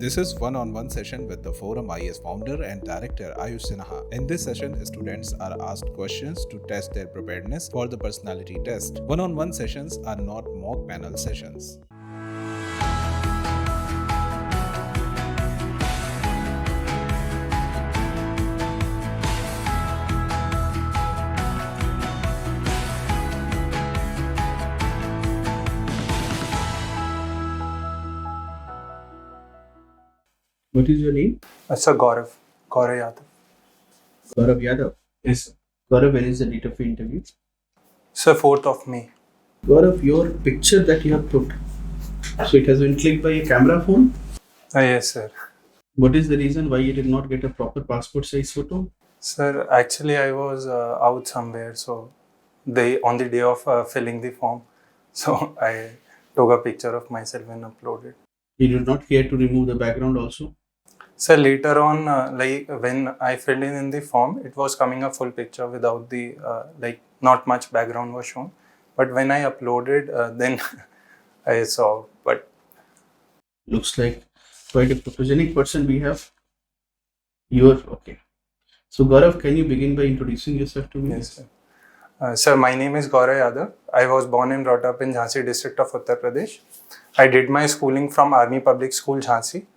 This is one-on-one session with the ForumIAS founder and director Ayush Sinha. In this session, students are asked questions to test their preparedness for the personality test. One-on-one sessions are not mock panel sessions. What is your name? Sir Gaurav Yadav. Gaurav Yadav. Yes, sir. Gaurav, when is the date of your interview? Sir, 4th of May. Gaurav, your picture that you have put, so it has been clicked by a camera phone? Yes, sir. What is the reason why you did not get a proper passport size photo? Sir, actually I was out somewhere, so on the day of filling the form, so I took a picture of myself and uploaded. You did not care to remove the background also? Sir, later on, when I filled in the form, it was coming a full picture without the, not much background was shown. But when I uploaded, then I saw, but... Looks like quite a photogenic person we have. You are okay. So Gaurav, can you begin by introducing yourself to me? Yes, sir. Sir, my name is Gaurav Yadav. I was born and brought up in Jhansi district of Uttar Pradesh. I did my schooling from Army Public School, Jhansi.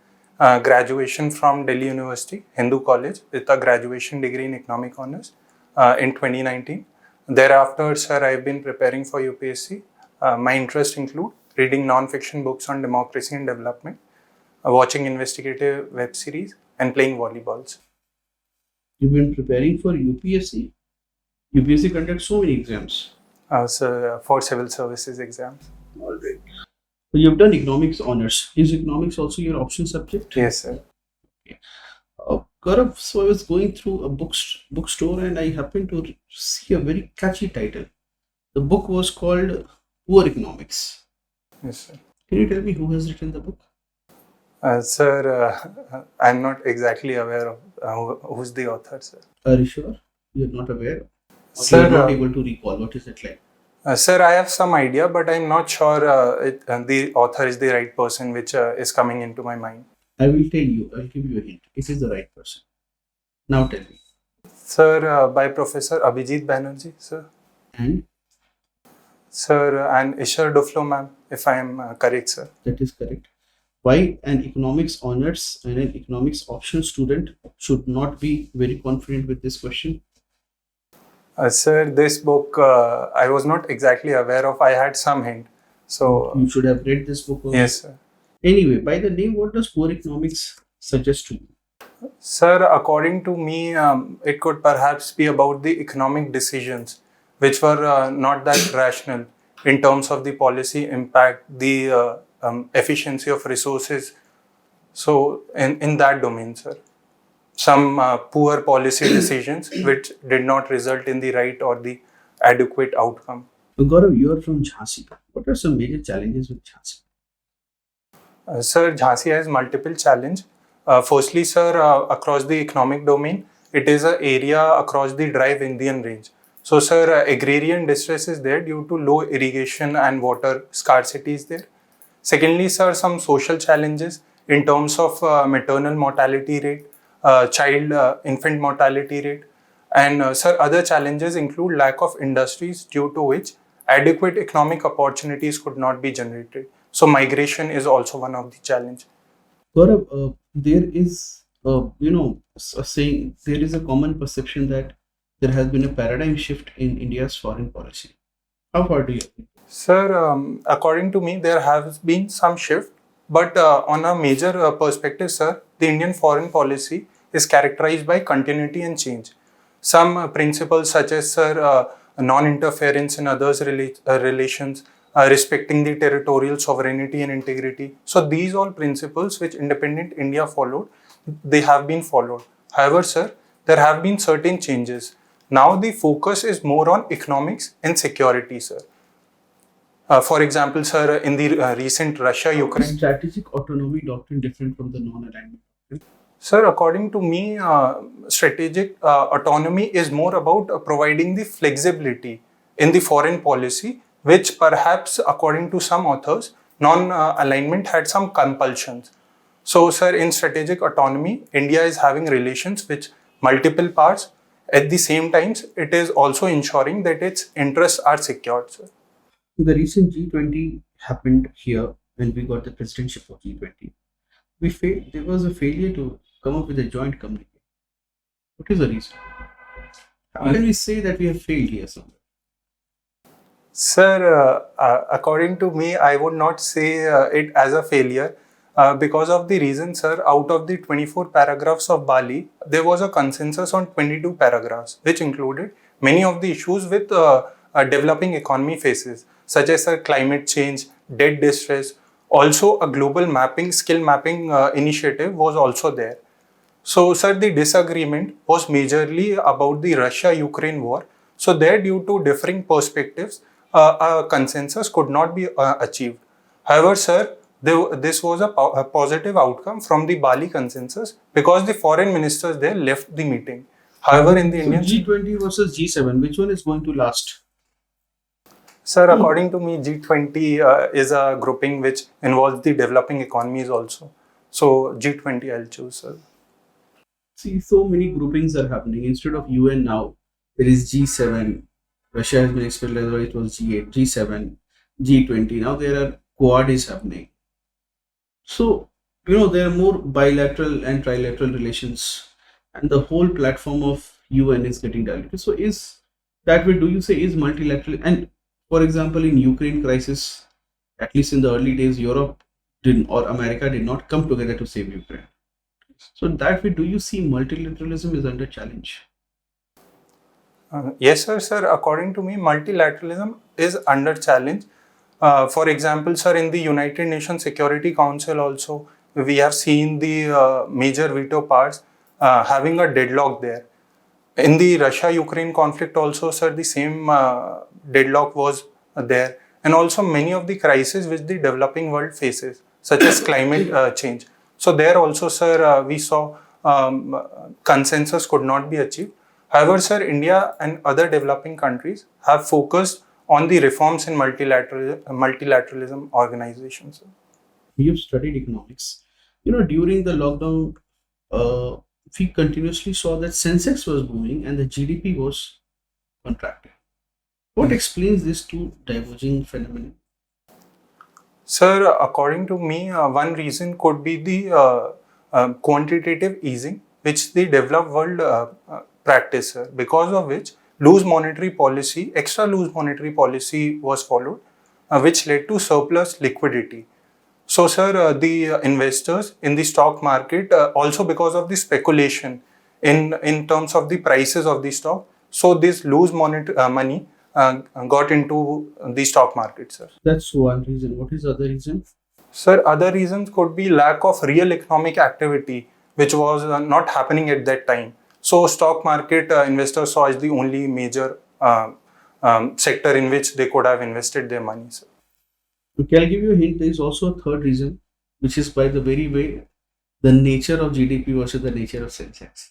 Graduation from Delhi University, Hindu College, with a graduation degree in Economic Honours in 2019. Thereafter, sir, I've been preparing for UPSC. My interests include reading non-fiction books on democracy and development, watching investigative web series, and playing volleyballs. You've been preparing for UPSC? UPSC conducts so many exams. Sir, for civil services exams. All right. So you've done economics honors. Is economics also your option subject? Yes, sir. Okay. Gaurav, so I was going through a bookstore and I happened to see a very catchy title. The book was called Poor Economics. Yes, sir. Can you tell me who has written the book? Sir, I'm not exactly aware of who's the author, sir. Are you sure? You're not aware? Sir, you're not able to recall. What is it like? Sir, I have some idea, but I'm not sure the author is the right person which is coming into my mind. I will tell you. I'll give you a hint. It is the right person. Now tell me. Sir, by Professor Abhijit Banerjee, sir. And? Sir, and Ishar Duflo, ma'am, if I am correct, sir. That is correct. Why an economics honors and an economics option student should not be very confident with this question? Sir, this book I was not exactly aware of. I had some hint. So you should have read this book. Yes, sir. Anyway, by the name, what does poor economics suggest to you? Sir, according to me, it could perhaps be about the economic decisions which were not that rational in terms of the policy impact, the efficiency of resources. So in that domain, sir. Some poor policy decisions which did not result in the right or the adequate outcome. Gaurav, you are from Jhansi. What are some major challenges with Jhansi? Sir, Jhansi has multiple challenges. Firstly, sir, across the economic domain, it is an area across the dry Vindhyan range. So, sir, agrarian distress is there due to low irrigation and water scarcity is there. Secondly, sir, some social challenges in terms of maternal mortality rate, infant mortality rate, and sir, other challenges include lack of industries due to which adequate economic opportunities could not be generated. So migration is also one of the challenge. Gaurav, there is a saying, there is a common perception that there has been a paradigm shift in India's foreign policy. How far do you agree? Sir, according to me, there has been some shift, but on a major perspective, sir, the Indian foreign policy is characterized by continuity and change. Some principles such as, sir, non-interference in others' relations, respecting the territorial sovereignty and integrity. So these all principles which independent India followed, they have been followed. However, sir, there have been certain changes. Now the focus is more on economics and security, sir. For example, sir, in the recent Russia-Ukraine... Strategic autonomy doctrine different from the non-alignment doctrine? Sir, according to me, strategic autonomy is more about providing the flexibility in the foreign policy, which perhaps, according to some authors, non-alignment had some compulsions. So, sir, in strategic autonomy, India is having relations with multiple parts. At the same times, it is also ensuring that its interests are secured, sir. The recent G20 happened here when we got the presidency of G20. We failed. There was a failure to come up with a joint communique. What is the reason? How can we say that we have failed here somewhere? Sir, according to me, I would not say it as a failure because of the reason, sir. Out of the 24 paragraphs of Bali, there was a consensus on 22 paragraphs, which included many of the issues with a developing economy faces, such as climate change, debt distress. Also, a global mapping, skill mapping initiative was also there. So, sir, the disagreement was majorly about the Russia-Ukraine war. So, there, due to differing perspectives, a consensus could not be achieved. However, sir, this was a positive outcome from the Bali consensus because the foreign ministers there left the meeting. However, in the Indian G20 versus G7, which one is going to last? Sir, according to me, G20 is a grouping which involves the developing economies also. So, G20 I'll choose, sir. See, so many groupings are happening. Instead of UN now, there is G7. Russia has been expelled, it was G8, G7, G20. Now there are Quad is happening. So, there are more bilateral and trilateral relations, and the whole platform of UN is getting diluted. So, is that way, do you say, is multilateral? And for example, in Ukraine crisis, at least in the early days, Europe didn't or America did not come together to save Ukraine. So that way, do you see multilateralism is under challenge? Yes, sir. According to me, multilateralism is under challenge. For example, sir, in the United Nations Security Council also, we have seen the major veto powers having a deadlock there. In the Russia-Ukraine conflict also, sir, the same deadlock was there. And also many of the crises which the developing world faces, such as climate change. So there also, sir, we saw consensus could not be achieved. However, sir, India and other developing countries have focused on the reforms in multilateralism organizations. You've studied economics. During the lockdown, we continuously saw that Sensex was booming and the GDP was contracting. What explains this two diverging phenomena? Sir, according to me, one reason could be the quantitative easing, which the developed world practice, because of which extra loose monetary policy was followed, which led to surplus liquidity. So, sir, the investors in the stock market, also because of the speculation in terms of the prices of the stock, so this loose money got into the stock market, sir. That's one reason. What is the other reason? Sir, other reasons could be lack of real economic activity, which was not happening at that time. So, stock market investors saw as the only major sector in which they could have invested their money, sir. Okay, I'll give you a hint. There is also a third reason, which is by the very way, the nature of GDP versus the nature of Sensex.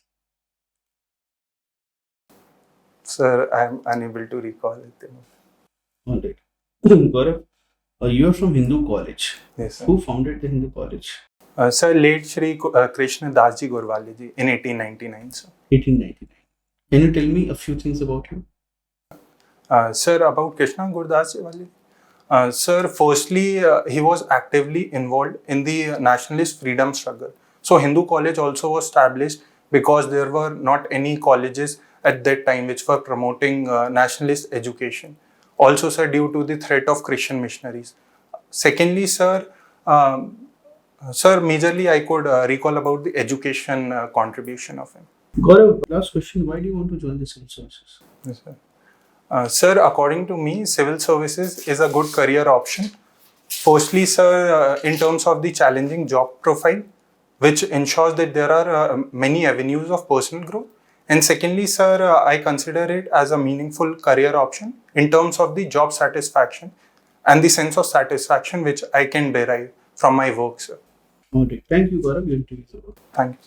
Sir, I am unable to recall it. All right. Gaurav, you are from Hindu College. Yes, sir. Who founded the Hindu College? Sir, late Shri Krishna Das Ji Gorwale ji in 1899, sir. 1899. Can you tell me a few things about him? Sir, about Krishna Gurdas ji wale. Sir, firstly, he was actively involved in the nationalist freedom struggle. So, Hindu College also was established because there were not any colleges at that time which were promoting nationalist education. Also, sir, due to the threat of Christian missionaries. Secondly, sir, majorly I could recall about the education contribution of him. Gaurav, last question. Why do you want to join the civil services? Yes, sir. Sir, according to me, civil services is a good career option. Firstly, sir, in terms of the challenging job profile, which ensures that there are many avenues of personal growth. And secondly, sir, I consider it as a meaningful career option in terms of the job satisfaction and the sense of satisfaction which I can derive from my work, sir. Okay. Thank you, Gaurav. Your interview is over. Thank you.